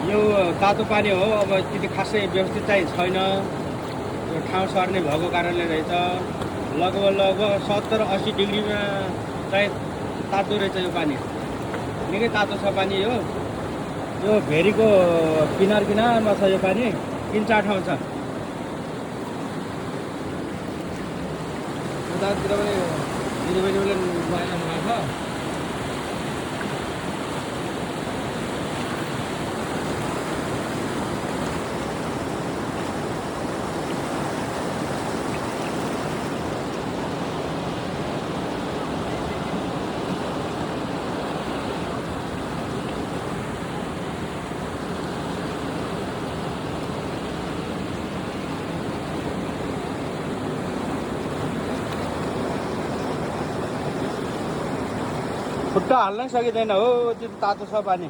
यो तातो पानी हो। अब त्यति खासै व्यवस्थित चाहिँ छैन, यो ठाउँ सर्ने भएको कारणले रहेछ। लगभग 70-80 डिग्रीमा चाहिँ तातो रहेछ यो पानी। निकै तातो छ पानी यो। यो भेरीको किनारमा छ यो पानी, 3-4 ठाउँ छ। उतातिर पनि दिदीबहिनीले लगाइरहनु भएको छ। खुट्टा हाल्नै सकिँदैन हो, त्यो तातो छ पानी।